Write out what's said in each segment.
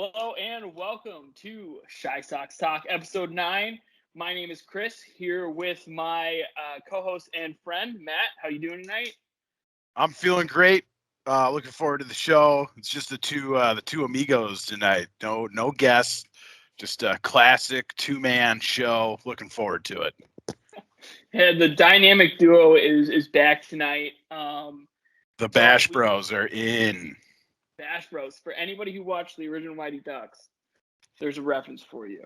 Hello and welcome to White Sox Talk, episode 9. My name is Chris, here with my co-host and friend, Matt. How you doing tonight? I'm feeling great. Looking forward to the show. It's just the two amigos tonight. No guests, just a classic two-man show. Looking forward to it. Yeah, the dynamic duo is back tonight. The Bash Bros are in. Bash Bros. For anybody who watched the original Mighty Ducks, there's a reference for you.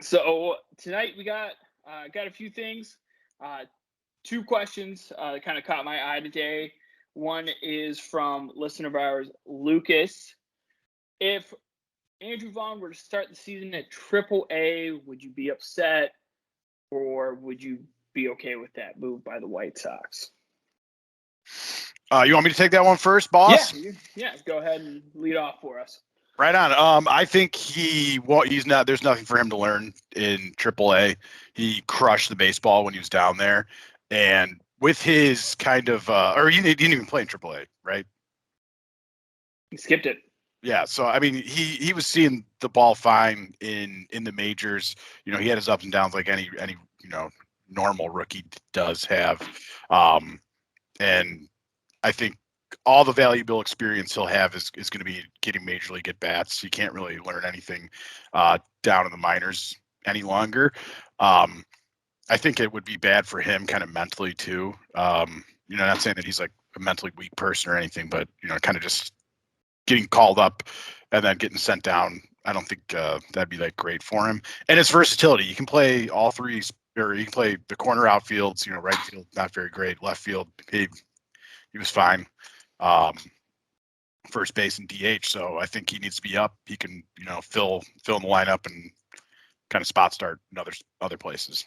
So tonight we got a few things. Two questions that kind of caught my eye today. One is from listener of ours, Lucas. If Andrew Vaughn were to start the season at AAA, would you be upset, or would you be okay with that move by the White Sox? You want me to take that one first, boss? Yeah. Go ahead and lead off for us. Right on. I think he's not. There's nothing for him to learn in AAA. He crushed the baseball when he was down there, and with his kind of, or he didn't even play in AAA, right? He skipped it. Yeah, so I mean, he was seeing the ball fine in the majors. You know, he had his ups and downs like any normal rookie does have, and I think all the valuable experience he'll have is going to be getting major league at bats. He can't really learn anything down in the minors any longer. I think it would be bad for him kind of mentally too. Not saying that he's like a mentally weak person or anything, but kind of just getting called up and then getting sent down. I don't think that'd be that great for him. And his versatility, you can play all three, or you can play the corner outfields. Right field not very great, left field he was fine. First base and DH. So I think he needs to be up. He can fill in the lineup and kind of spot start in other places.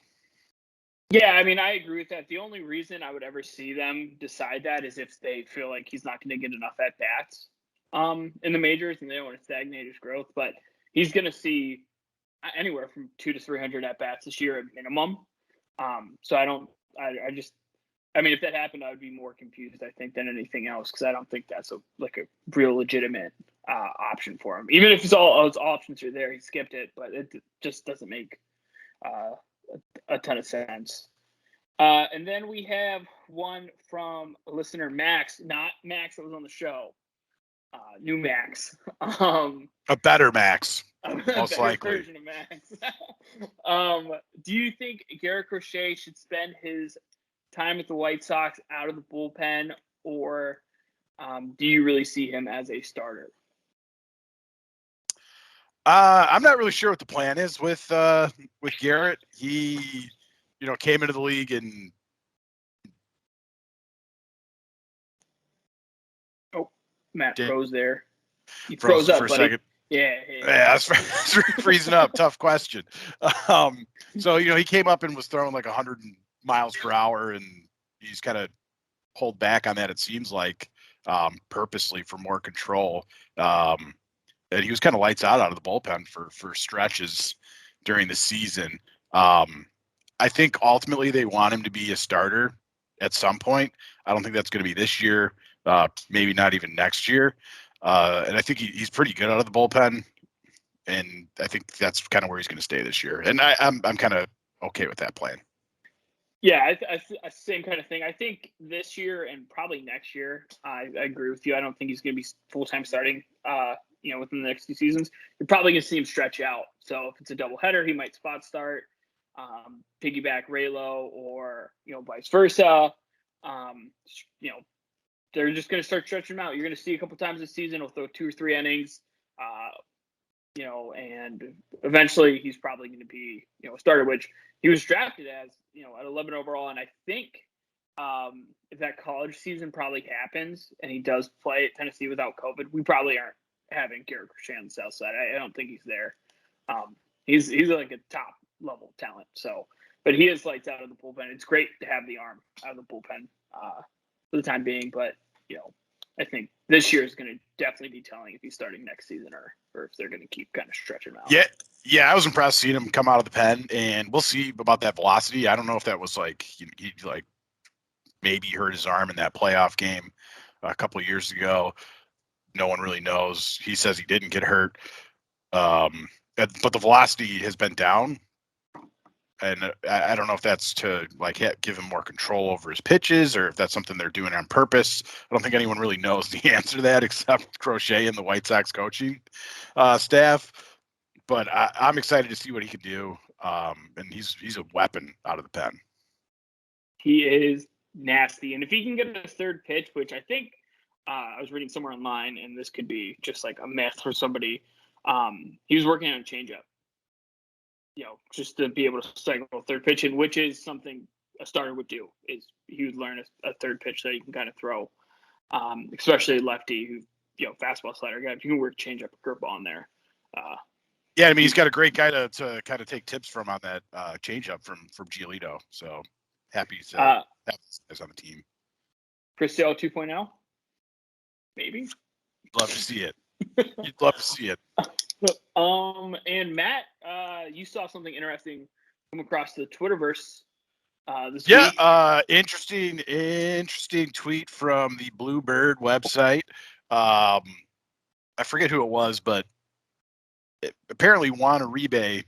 Yeah, I mean, I agree with that. The only reason I would ever see them decide that is if they feel like he's not going to get enough at bats in the majors, and they don't want to stagnate his growth. But he's going to see anywhere from 200 to 300 at bats this year at minimum. So I mean, if that happened, I would be more confused, I think, than anything else, because I don't think that's a real legitimate option for him. Even if his options are there, he skipped it, but it just doesn't make a ton of sense. And then we have one from listener Max, not Max that was on the show. New Max. A better Max, most likely. Version of Max. Do you think Garrett Crochet should spend his time at the White Sox out of the bullpen, or do you really see him as a starter? I'm not really sure what the plan is with Garrett. He, came into the league and. Oh, Matt froze there. He froze up for a buddy. second. Yeah, that's freezing up. Tough question. So he came up and was throwing like 100 miles per hour, and he's kind of pulled back on that. It seems like purposely for more control. And he was kind of lights out of the bullpen for stretches during the season. I think ultimately they want him to be a starter at some point. I don't think that's going to be this year, maybe not even next year. And I think he's pretty good out of the bullpen, and I think that's kind of where he's going to stay this year. And I'm kind of okay with that plan. Yeah, same kind of thing. I think this year and probably next year, I agree with you. I don't think he's going to be full-time starting, within the next 2 seasons. You're probably going to see him stretch out. So if it's a doubleheader, he might spot start, piggyback Raylo, or, vice versa. They're just going to start stretching him out. You're going to see a couple times this season, he'll throw 2 or 3 innings, and eventually he's probably going to be, a starter, which he was drafted as, at 11 overall. And I think if that college season probably happens and he does play at Tennessee without COVID, we probably aren't having Garrett Crochet on the south side. I don't think he's there. He's like a top level talent. So, but he is lights out of the bullpen. It's great to have the arm out of the bullpen for the time being, but I think this year is going to definitely be telling if he's starting next season or if they're going to keep kind of stretching him out. Yeah, I was impressed seeing him come out of the pen, and we'll see about that velocity. I don't know if that was like he maybe hurt his arm in that playoff game a couple of years ago. No one really knows. He says he didn't get hurt. But the velocity has been down. And I don't know if that's to like give him more control over his pitches or if that's something they're doing on purpose. I don't think anyone really knows the answer to that except Crochet and the White Sox coaching staff. But I'm excited to see what he can do. And he's a weapon out of the pen. He is nasty. And if he can get a third pitch, which I think I was reading somewhere online, and this could be just like a myth for somebody, he was working on a changeup. Just to be able to cycle a third pitch in, which is something a starter would do, is he would learn a third pitch that he can kind of throw, especially lefty who, fastball slider guy. You can work changeup or curveball in there. Yeah, I mean, he's got a great guy to kind of take tips from on that changeup from Giolito. So happy to have this guys on the team. Chris Sale 2.0, maybe. Love to see it. You'd love to see it. And Matt, you saw something interesting come across the Twitterverse this week. Yeah, interesting tweet from the Bluebird website. I forget who it was, but apparently Juan Uribe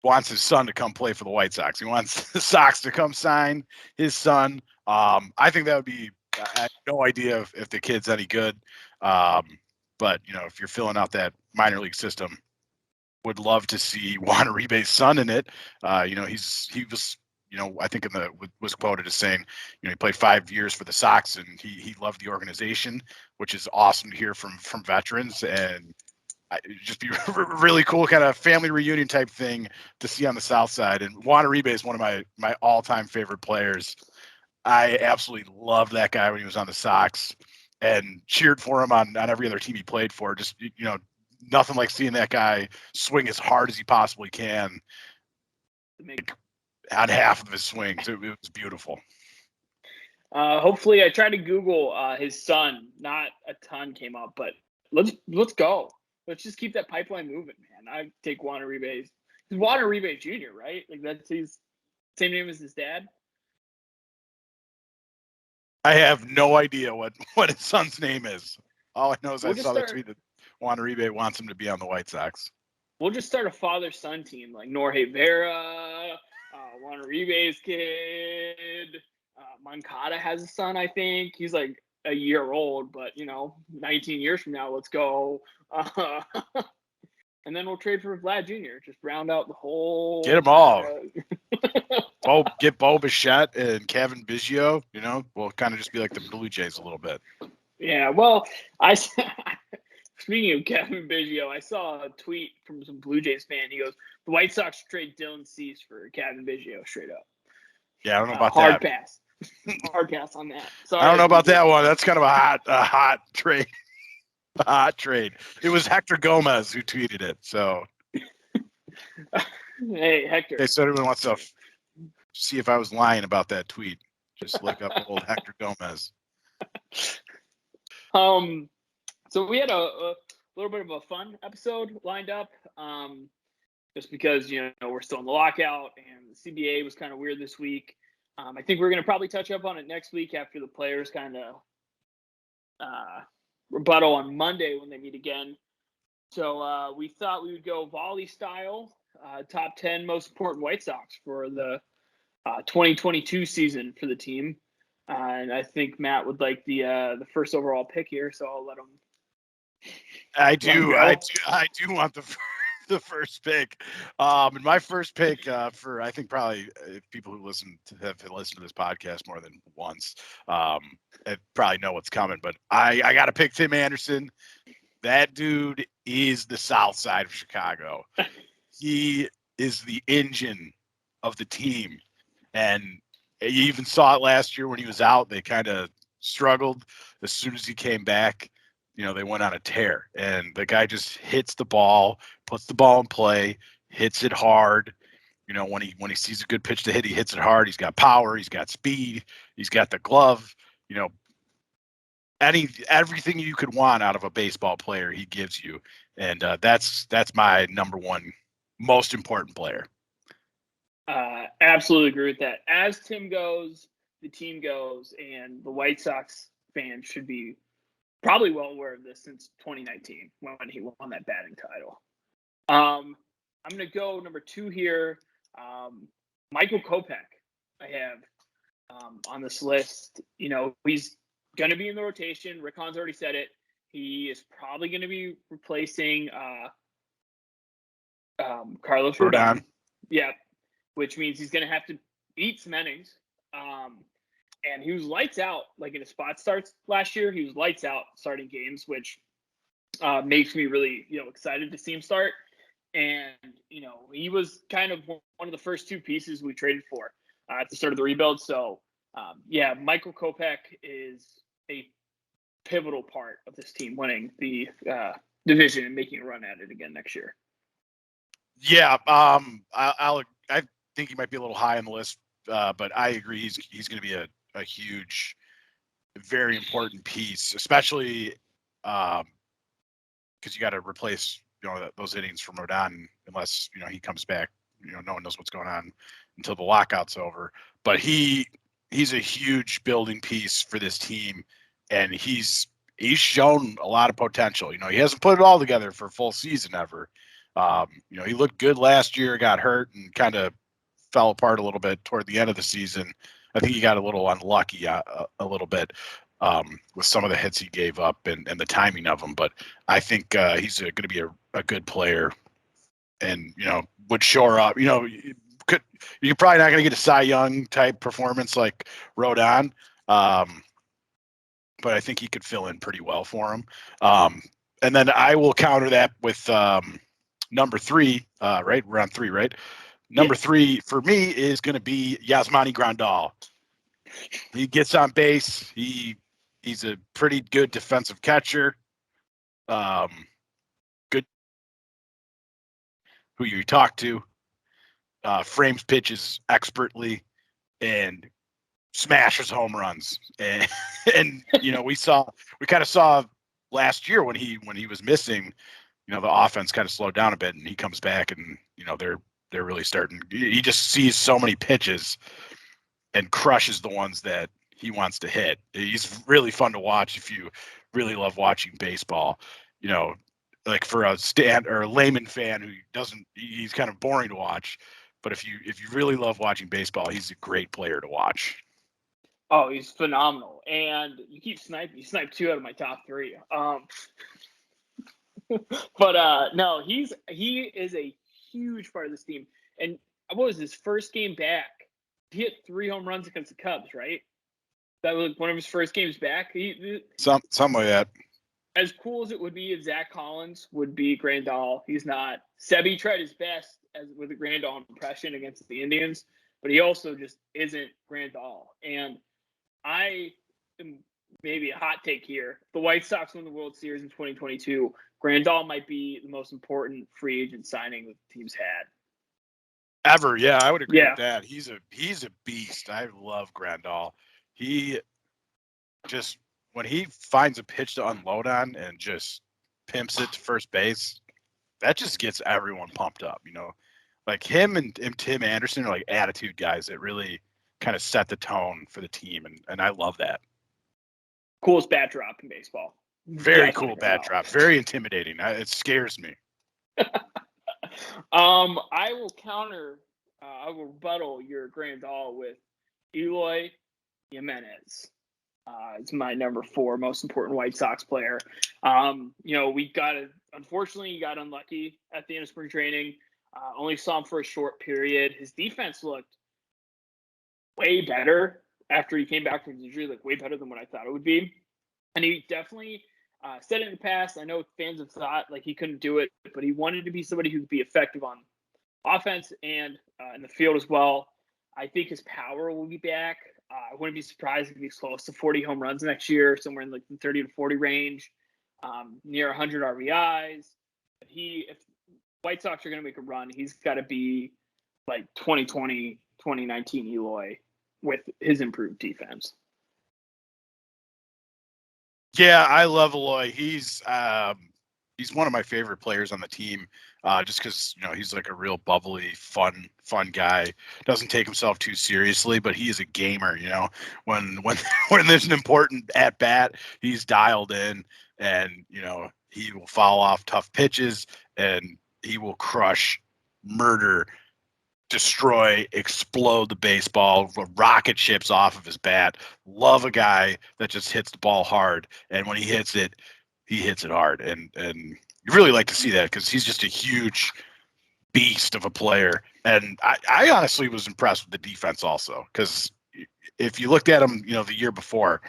wants his son to come play for the White Sox. He wants the Sox to come sign his son. I think that would be. I have no idea if the kid's any good. But if you're filling out that minor league system, would love to see Juan Uribe's son in it. He was, I think was quoted as saying, he played 5 years for the Sox and he loved the organization, which is awesome to hear from veterans, and it'd just be really cool kind of family reunion type thing to see on the South Side. And Juan Uribe is one of my all-time favorite players. I absolutely loved that guy when he was on the Sox and cheered for him on every other team he played for. Just, nothing like seeing that guy swing as hard as he possibly can on half of his swings. It was beautiful. Hopefully, I tried to Google his son. Not a ton came up, but let's go. Let's just keep that pipeline moving, man. I take Juan Uribe. He's Juan Uribe Jr., right? Like that's his same name as his dad. I have no idea what his son's name is. All I know is I saw the tweet that Juan Uribe wants him to be on the White Sox. We'll just start a father-son team, like Norge Vera, Juan Uribe's kid. Moncada has a son, I think. He's like a year old, but 19 years from now, let's go. And then we'll trade for Vlad Jr. Just round out the whole. Get them all. Get Bo Bichette and Kevin Biggio. We'll kind of just be like the Blue Jays a little bit. Yeah, well, speaking of Kevin Biggio, I saw a tweet from some Blue Jays fan. He goes, "The White Sox trade Dylan Cease for Kevin Biggio straight up." Yeah, I don't know about hard that. Pass. Hard pass on that. Sorry, I don't know about that one. That's kind of a hot trade. A hot trade. It was Hector Gomez who tweeted it. So, hey, Hector. Okay, so everyone wants to see if I was lying about that tweet. Just look up old Hector Gomez. So we had a little bit of a fun episode lined up, just because we're still in the lockout and the CBA was kind of weird this week. I think we're going to probably touch up on it next week after the players kind of rebuttal on Monday when they meet again. So we thought we would go volley style, top 10 most important White Sox for the 2022 season for the team. And I think Matt would like the first overall pick here, so I'll let him. I do want the first pick. And my first pick for I think probably people who have listened to this podcast more than once, probably know what's coming. But I got to pick Tim Anderson. That dude is the South Side of Chicago. He is the engine of the team, and you even saw it last year when he was out. They kind of struggled. As soon as he came back, they went on a tear, and the guy just hits the ball, puts the ball in play, hits it hard. When he sees a good pitch to hit, he hits it hard. He's got power. He's got speed. He's got the glove. Everything you could want out of a baseball player, he gives you, and that's my number one most important player. Absolutely agree with that. As Tim goes, the team goes, and the White Sox fans should be probably well aware of this since 2019 when he won that batting title. I'm going to go number 2 here. Michael Kopech, I have on this list. You know, he's going to be in the rotation. Rick Hahn's already said it. He is probably going to be replacing Carlos Rodon. Yeah, which means he's going to have to eat some innings. And he was lights out, like in his spot starts last year. He was lights out starting games, which makes me really, excited to see him start. And, he was kind of one of the first 2 pieces we traded for at the start of the rebuild. So, Michael Kopech is a pivotal part of this team winning the division and making a run at it again next year. Yeah, I think he might be a little high on the list, but I agree he's going to be a huge, very important piece, especially because you got to replace those innings from Rodon unless he comes back. No one knows what's going on until the lockout's over. But he's a huge building piece for this team, and he's shown a lot of potential. He hasn't put it all together for a full season ever. He looked good last year, got hurt, and kind of fell apart a little bit toward the end of the season. I think he got a little unlucky a little bit with some of the hits he gave up and the timing of them. But I think he's going to be a good player and, would shore up. You're probably not going to get a Cy Young type performance like Rodon, but I think he could fill in pretty well for him. And then I will counter that with number 3, right? We're on 3, right? Number 3 for me is going to be Yasmani Grandal. He gets on base. He's a pretty good defensive catcher. Good who you talk to. Frames pitches expertly and smashes home runs. And we kind of saw last year when he was missing, the offense kind of slowed down a bit, and he comes back and they're really starting. He just sees so many pitches and crushes the ones that he wants to hit. He's really fun to watch if you really love watching baseball. Like for a layman fan who doesn't, he's kind of boring to watch. But if you really love watching baseball, he's a great player to watch. Oh, he's phenomenal. And you keep sniping. You sniped 2 out of my top 3. But no, he is a huge part of this team. And what was his first game back? He hit 3 home runs against the Cubs, right? That was one of his first games back. Something like that. As cool as it would be if Zach Collins would be Grandal, he's not. Sebi tried his best with a Grandal impression against the Indians, but he also just isn't Grandal. And I am maybe a hot take here. The White Sox win the World Series in 2022. Grandal might be the most important free agent signing that the team's had. Ever, yeah, I would agree with that. He's a beast. I love Grandal. He just, when he finds a pitch to unload on and just pimps it to first base, that just gets everyone pumped up. Like him and Tim Anderson are like attitude guys that really kind of set the tone for the team, and I love that. Coolest bat drop in baseball. Very cool bat drop. Very intimidating. It scares me. I will counter. I will rebuttal your Grandal with Eloy Jimenez. It's my number 4 most important White Sox player. Unfortunately, he got unlucky at the end of spring training. Only saw him for a short period. His defense looked way better after he came back from his injury, like way better than what I thought it would be. And he definitely said it in the past. I know fans have thought like he couldn't do it, but he wanted to be somebody who could be effective on offense and in the field as well. I think his power will be back. I wouldn't be surprised if he's close to 40 home runs next year, somewhere in like the 30 to 40 range, near 100 RBIs. If White Sox are going to make a run, he's got to be like 2020, 2019 Eloy with his improved defense. Yeah, I love Eloy. He's he's one of my favorite players on the team, just because he's like a real bubbly, fun guy. Doesn't take himself too seriously, but he is a gamer. When when there's an important at bat, he's dialed in, and he will foul off tough pitches, and he will crush, murder, destroy, explode the baseball, rocket ships off of his bat. Love a guy that just hits the ball hard, and when he hits it hard, and you really like to see that because he's just a huge beast of a player. And I honestly was impressed with the defense also, because if you looked at him, the year before,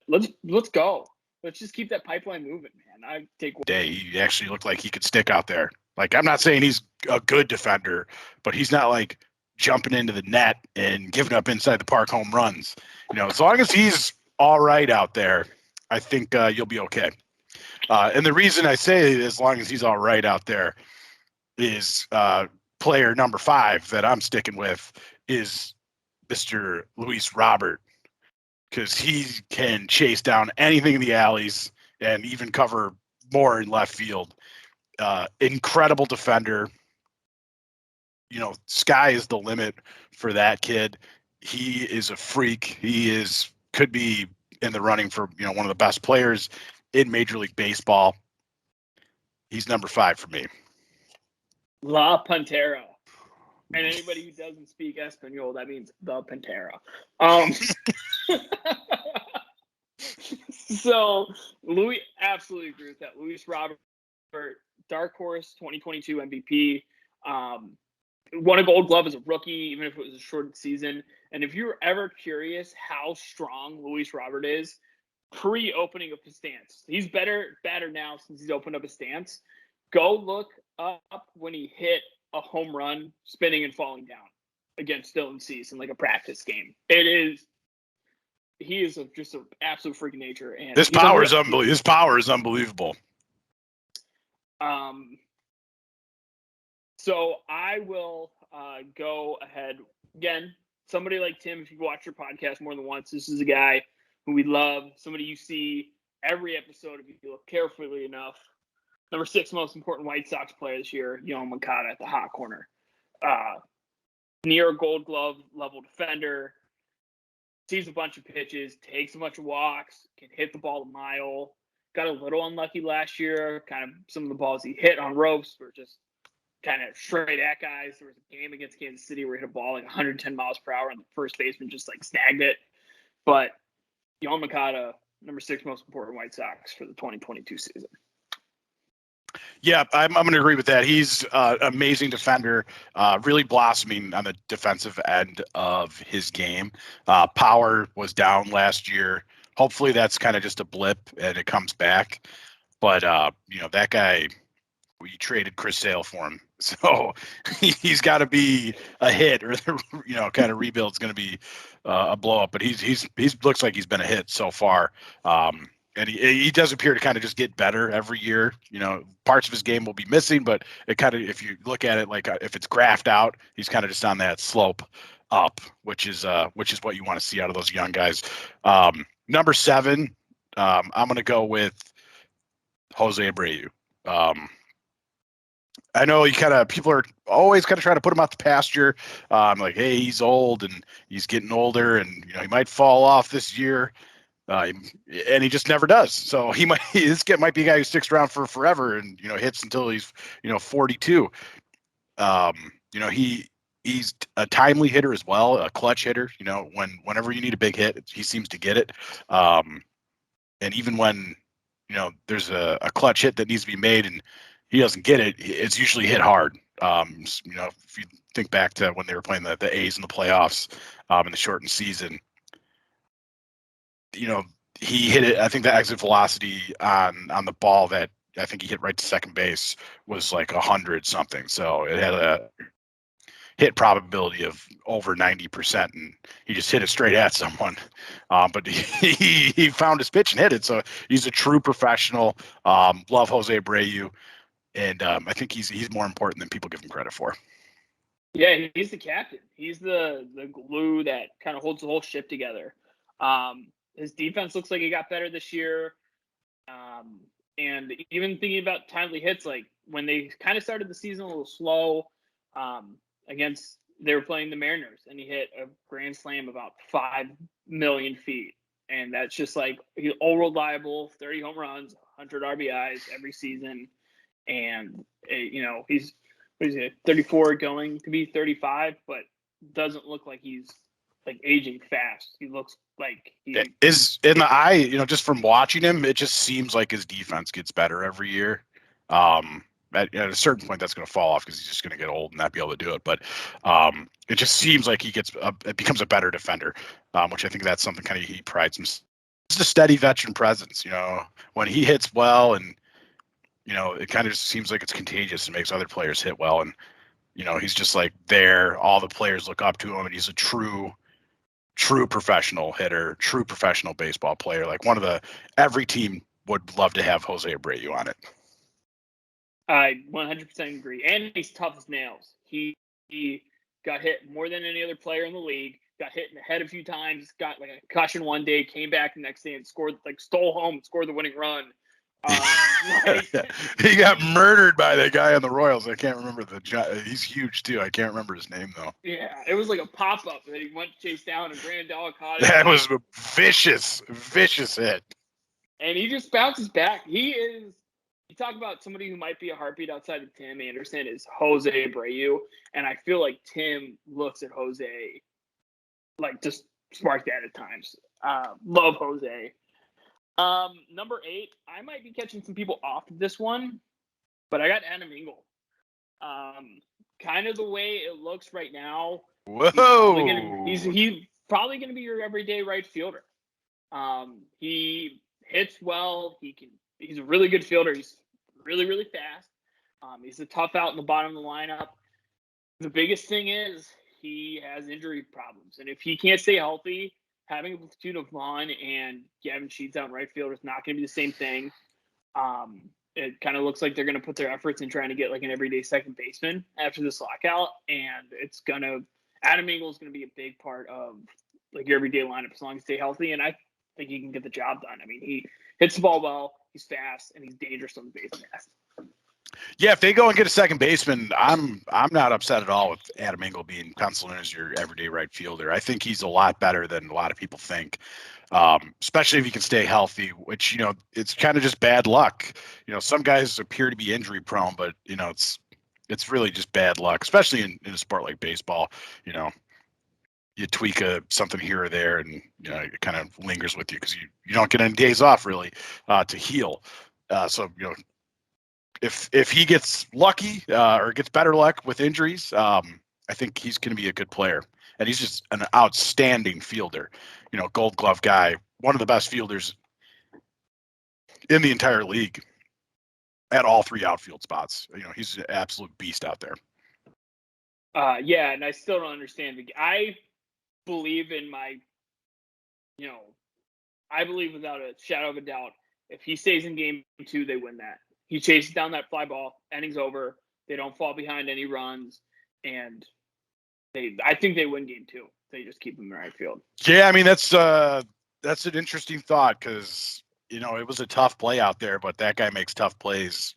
let's go. Let's just keep that pipeline moving, man. I take one day he actually looked like he could stick out there. Like, I'm not saying he's a good defender, but he's not like jumping into the net and giving up inside the park home runs. As long as he's all right out there, I think you'll be okay. And the reason I say as long as he's all right out there is player number 5 that I'm sticking with is Mr. Luis Robert, because he can chase down anything in the alleys and even cover more in left field. Incredible defender. Sky is the limit for that kid. He is a freak. He could be in the running for one of the best players in Major League Baseball. He's number 5 for me. La Pantera. And anybody who doesn't speak Espanol, that means the Pantera. So Louis, absolutely agree with that. Luis Robert, dark horse, 2022 MVP. Won a Gold Glove as a rookie, even if it was a short season. And if you're ever curious how strong Luis Robert is, pre-opening of his stance, he's better now since he's opened up his stance. Go look up when he hit a home run spinning and falling down against Dylan Cease in like a practice game. He is just an absolute freak of nature, and his power is unbelievable. His power is unbelievable. So I will go ahead again. Somebody like Tim, if you watch your podcast more than once, this is a guy who we love. Somebody you see every episode if you look carefully enough. Number 6 most important White Sox player this year, Yoan Moncada at the hot corner. Near Gold Glove level defender. Sees a bunch of pitches, takes a bunch of walks, can hit the ball a mile. Got a little unlucky last year. Kind of some of the balls he hit on ropes were just kind of straight at guys. There was a game against Kansas City where he hit a ball like 110 miles per hour and the first baseman just like snagged it. But Yoan Moncada, number 6 most important White Sox for the 2022 season. Yeah, I'm going to agree with that. He's an amazing defender, really blossoming on the defensive end of his game. Power was down last year. Hopefully that's kind of just a blip and it comes back. But, that guy, we traded Chris Sale for him. So he's got to be a hit, or kind of rebuild's going to be a blow up. But he's looks like he's been a hit so far. And he does appear to kind of just get better every year. Parts of his game will be missing, but it kind of, if you look at it like if it's graphed out, he's kind of just on that slope up, which is what you want to see out of those young guys. Number 7, I'm going to go with Jose Abreu. I know people are always kind of trying to put him out the pasture. Like, hey, he's old and he's getting older, and he might fall off this year. And he just never does. So this guy might be a guy who sticks around for forever and hits until he's 42. He's a timely hitter as well, a clutch hitter. Whenever you need a big hit, he seems to get it. And even when there's a clutch hit that needs to be made and he doesn't get it, it's usually hit hard. If you think back to when they were playing the A's in the playoffs in the shortened season. He hit it. I think the exit velocity on the ball that I think he hit right to second base was like 100 something. So it had a hit probability of over 90%, and he just hit it straight at someone. But he found his pitch and hit it. So he's a true professional. Love Jose Abreu, and I think he's more important than people give him credit for. Yeah, he's the captain. He's the glue that kind of holds the whole ship together. His defense looks like it got better this year. And even thinking about timely hits, like when they kind of started the season a little slow, they were playing the Mariners, and he hit a grand slam about 5 million feet. And that's just like, he's all reliable, 30 home runs, 100 RBIs every season. And, he's, 34 going to be 35, but doesn't look like he's like aging fast. He looks like he is in the eye, just from watching him, it just seems like his defense gets better every year. At a certain point, that's going to fall off because he's just going to get old and not be able to do it. But it just seems like it becomes a better defender, which I think that's something kind of he prides himself. It's a steady veteran presence, when he hits well, and it kind of just seems like it's contagious and makes other players hit well. And he's just like there. All the players look up to him, and he's a true professional hitter, true professional baseball player. Like every team would love to have Jose Abreu on it. I 100% agree. And he's tough as nails. He got hit more than any other player in the league, got hit in the head a few times, got like a concussion one day, came back the next day and stole home and scored the winning run. He got murdered by that guy on the Royals. I can't remember he's huge too. I can't remember his name though. Yeah, it was like a pop-up that he went to chase down, and Grandal caught it. That was a vicious hit. And he just bounces back. You talk about somebody who might be a heartbeat outside of Tim Anderson is Jose Abreu. And I feel like Tim looks at Jose like just spark that at times. Love Jose. Number 8, I might be catching some people off of this one, but I got Adam Engel. Kind of the way it looks right now. Whoa! He's probably gonna be your everyday right fielder. He hits well. He's a really good fielder. He's really, really fast. He's a tough out in the bottom of the lineup. The biggest thing is he has injury problems, and if he can't stay healthy, having a platoon of Vaughn and Gavin Sheets out in right field is not going to be the same thing. It kind of looks like they're going to put their efforts in trying to get like an everyday second baseman after this lockout, and Adam Engel is going to be a big part of like your everyday lineup as long as he stay healthy, and I think he can get the job done. I mean, he hits the ball well, he's fast, and he's dangerous on the base pass. Yeah, if they go and get a second baseman, I'm not upset at all with Adam Engel being penciled in as your everyday right fielder. I think he's a lot better than a lot of people think, especially if he can stay healthy, which, it's kind of just bad luck. Some guys appear to be injury prone, but, it's really just bad luck, especially in a sport like baseball. You tweak something here or there, and, it kind of lingers with you because you don't get any days off really to heal. So, if he gets lucky or gets better luck with injuries, I think he's going to be a good player. And he's just an outstanding fielder, Gold Glove guy, one of the best fielders in the entire league at all 3 outfield spots. He's an absolute beast out there. Yeah, and I still don't understand. I believe in I believe without a shadow of a doubt, if he stays in game 2, they win that. He chases down that fly ball, innings over. They don't fall behind any runs, and I think they win game 2. They just keep him in the right field. Yeah, I mean that's an interesting thought because it was a tough play out there, but that guy makes tough plays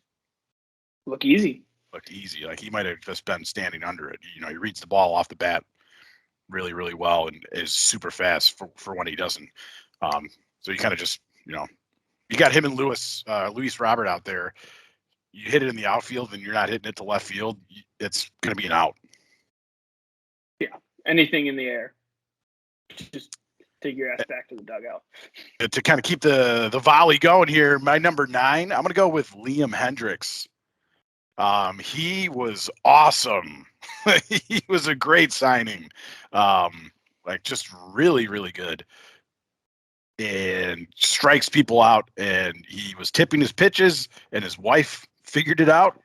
look easy. Like he might have just been standing under it. He reads the ball off the bat really, really well and is super fast for when he doesn't. So you kind of just you got him and Luis Robert out there. You hit it in the outfield and you're not hitting it to left field, it's going to be an out. Yeah, anything in the air. Just take your ass back to the dugout. To kind of keep the volley going here, my number 9, I'm going to go with Liam Hendricks. He was awesome. He was a great signing. Just really, really good. And strikes people out, and he was tipping his pitches, and his wife figured it out,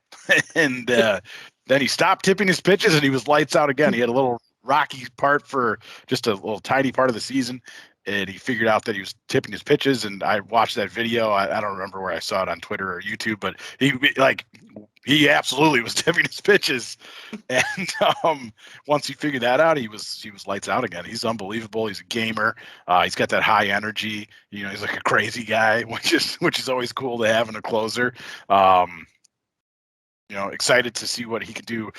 and then he stopped tipping his pitches, and he was lights out again. He had a little rocky part for just a little tiny part of the season, and he figured out that he was tipping his pitches, and I watched that video. I don't remember where I saw it on Twitter or YouTube, but He absolutely was tipping his pitches, and once he figured that out, he was lights out again. He's unbelievable. He's a gamer. He's got that high energy. He's like a crazy guy, which is always cool to have in a closer. Excited to see what he can do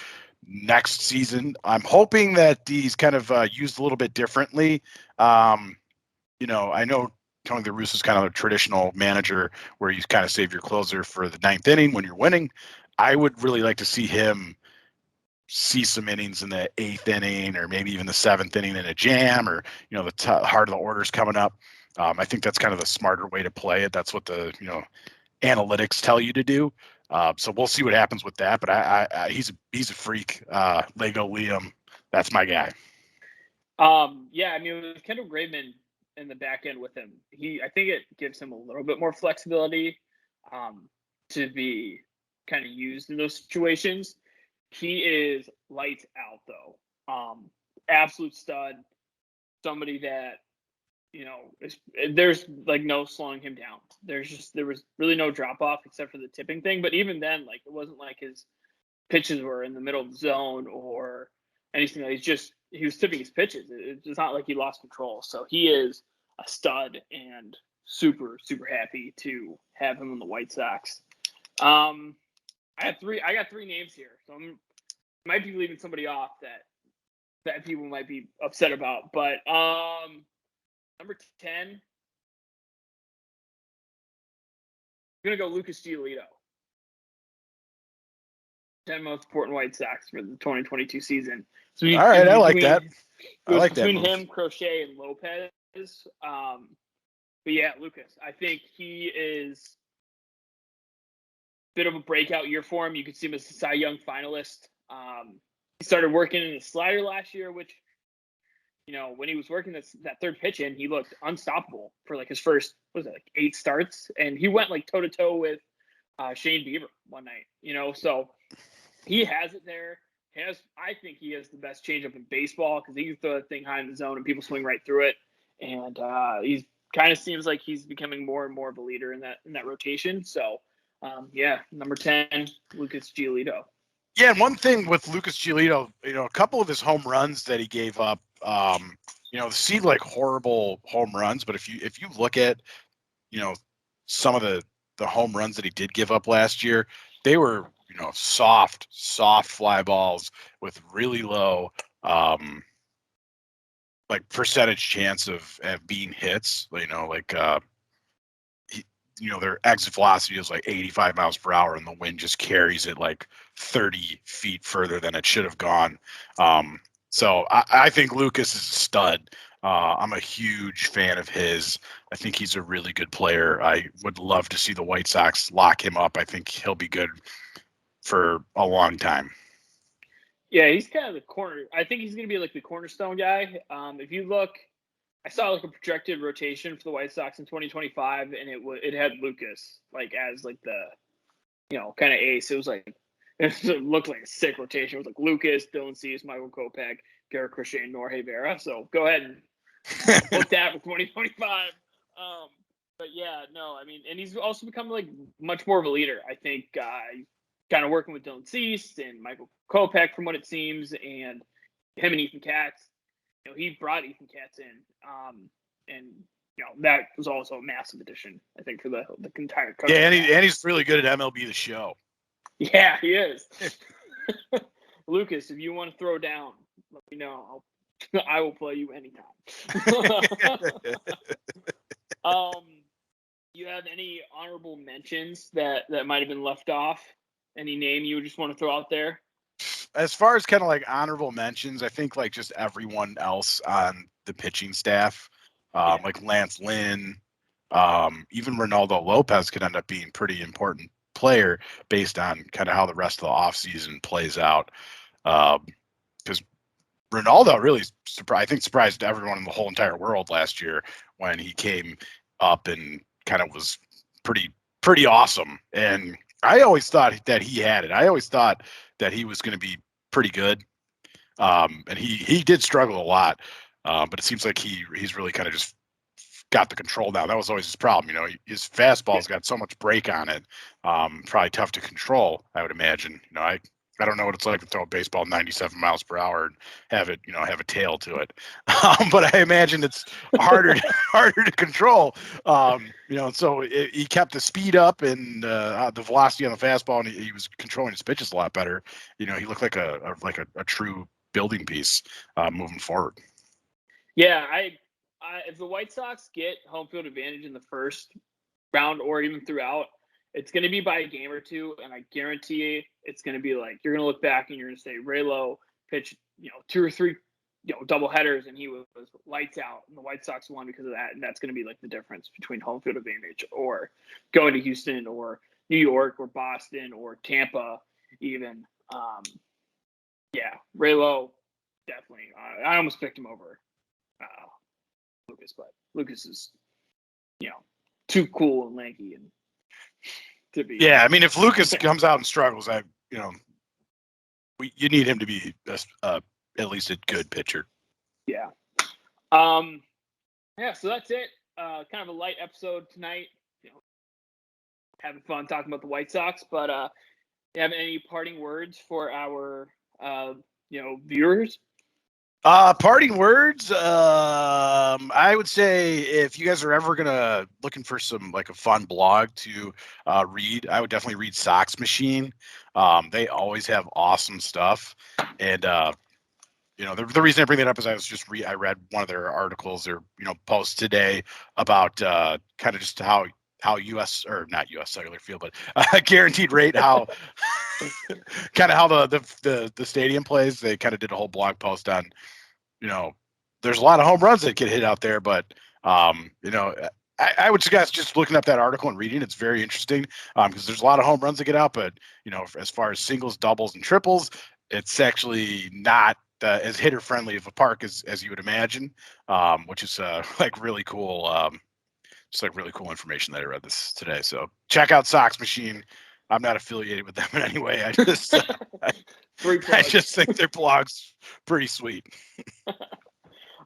next season. I'm hoping that he's kind of used a little bit differently. I know Tony La Russa is kind of a traditional manager where you kind of save your closer for the ninth inning when you're winning. I would really like to see him see some innings in the eighth inning or maybe even the seventh inning in a jam, or the heart of the order's coming up. I think that's kind of the smarter way to play it. That's what the analytics tell you to do. So we'll see what happens with that. But he's a freak. Lego Liam, that's my guy. Yeah, I mean, with Kendall Graveman in the back end with him, I think it gives him a little bit more flexibility to be kind of used in those situations. He is lights out though. Absolute stud. Somebody that there's like no slowing him down. There was really no drop off except for the tipping thing. But even then, like it wasn't like his pitches were in the middle of the zone or anything. He was tipping his pitches. It's not like he lost control. So he is a stud and super, super happy to have him in the White Sox. I got three names here. So I might be leaving somebody off that people might be upset about. But number 10, I'm going to go Lucas Giolito. 10 most important White Sox for the 2022 season. So all right, I like that. I like that move. Between him, Crochet, and Lopez. But yeah, Lucas. I think he is a bit of a breakout year for him. You could see him as a Cy Young finalist. He started working in the slider last year, which, when he was working that third pitch in, he looked unstoppable for like his first, 8 starts. And he went like toe-to-toe with Shane Bieber one night, so he has it there. I think he has the best changeup in baseball because he can throw that thing high in the zone and people swing right through it. And he's kind of seems like he's becoming more and more of a leader in that rotation. So, number 10, Lucas Giolito. Yeah, and one thing with Lucas Giolito, a couple of his home runs that he gave up, seemed like horrible home runs. But if you look at, some of the home runs that he did give up last year, they were, soft fly balls with really low, percentage chance of being hits. Their exit velocity is like 85 miles per hour, and the wind just carries it like 30 feet further than it should have gone. So I think Lucas is a stud. I'm a huge fan of his. I think he's a really good player. I would love to see the White Sox lock him up. I think he'll be good for a long time. Yeah, he's kind of the corner. I think he's going to be like the cornerstone guy. If you look, I saw like a projected rotation for the White Sox in 2025, and it had Lucas like as like the, kind of ace. It was like it looked like a sick rotation. It was like Lucas, Dylan Cease, Michael Kopech, Garrett Crochet, and Norge Vera. So go ahead and look that for 2025. But yeah, no, I mean, and he's also become like much more of a leader. I think kind of working with Dylan Cease and Michael Kopech from what it seems, and him and Ethan Katz. He brought Ethan Katz in, and that was also a massive addition, I think, for the entire coaching. Yeah, and he's really good at MLB The Show. Yeah, he is. Lucas, if you want to throw down, let me know. I will play you anytime. You have any honorable mentions that might have been left off? Any name you would just want to throw out there? As far as kind of like honorable mentions, I think like just everyone else on the pitching staff, like Lance Lynn, even Ronaldo Lopez could end up being pretty important player based on kind of how the rest of the offseason plays out. Because Ronaldo really surprised everyone in the whole entire world last year when he came up and kind of was pretty awesome. And I always thought that he had it. I always thought that he was going to be pretty good. And he did struggle a lot. But it seems like he's really kind of just got the control now. That was always his problem. You know, his fastball's got so much break on it. Probably tough to control, I would imagine. You know, I don't know what it's like to throw a baseball 97 miles per hour and have it, you know, have a tail to it. But I imagine it's harder to control. You know, so he kept the speed up and the velocity on the fastball, and he was controlling his pitches a lot better. You know, he looked like a true building piece moving forward. Yeah, if the White Sox get home field advantage in the first round or even throughout, it's going to be by a game or two, and I guarantee it's going to be like you're going to look back and you're going to say Raylo pitched, you know, 2 or 3, you know, double headers, and he was lights out, and the White Sox won because of that, and that's going to be like the difference between home field advantage or going to Houston or New York or Boston or Tampa even. Yeah, Raylo definitely. I almost picked him over Lucas, but Lucas is, you know, too cool and lanky and to be. Yeah, I mean, if Lucas comes out and struggles, you need him to be at least a good pitcher. Yeah. Yeah. So that's it. Kind of a light episode tonight. You know, having fun talking about the White Sox, but you have any parting words for our viewers? Parting words. I would say if you guys are ever looking for some like a fun blog to read, I would definitely read Sox Machine. They always have awesome stuff, and you know the reason I bring that up is I read one of their articles or posts today about kind of just how U.S. or not U.S. Cellular Field, but guaranteed rate how kind of how the stadium plays. They kind of did a whole blog post on. There's a lot of home runs that get hit out there, but I would suggest just looking up that article and reading. It's very interesting because there's a lot of home runs that get out, but as far as singles, doubles, and triples, it's actually not as hitter friendly of a park as you would imagine, which is like really cool. Just like really cool information that I read this today. So check out Sox Machine. I'm not affiliated with them in any way. I just I just think their blog's pretty sweet.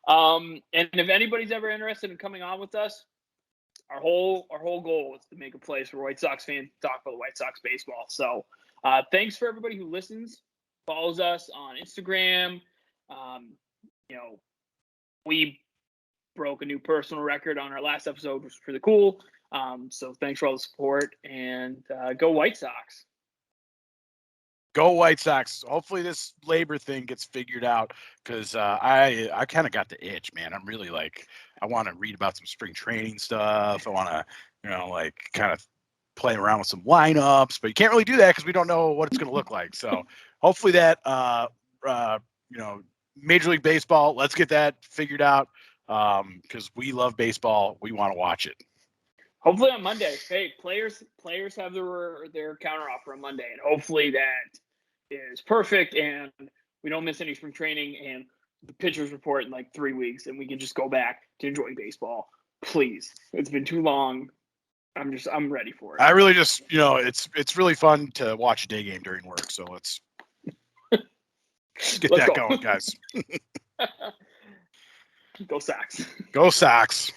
And if anybody's ever interested in coming on with us, our whole goal is to make a place where White Sox fans talk about White Sox baseball. So thanks for everybody who listens, follows us on Instagram. We broke a new personal record on our last episode, which was pretty cool. So thanks for all the support, and go White Sox. Go White Sox. Hopefully this labor thing gets figured out because I kind of got the itch, man. I'm really I want to read about some spring training stuff. I want to, kind of play around with some lineups, but you can't really do that because we don't know what it's going to look like. So hopefully that, Major League Baseball, let's get that figured out because we love baseball. We want to watch it. Hopefully on Monday. Hey, players have their counter offer on Monday, and hopefully that is perfect, and we don't miss any spring training, and the pitchers report in like 3 weeks, and we can just go back to enjoying baseball. Please, it's been too long. I'm ready for it. I really just, it's really fun to watch a day game during work, so let's get that going, guys. Go Sox. Go Sox.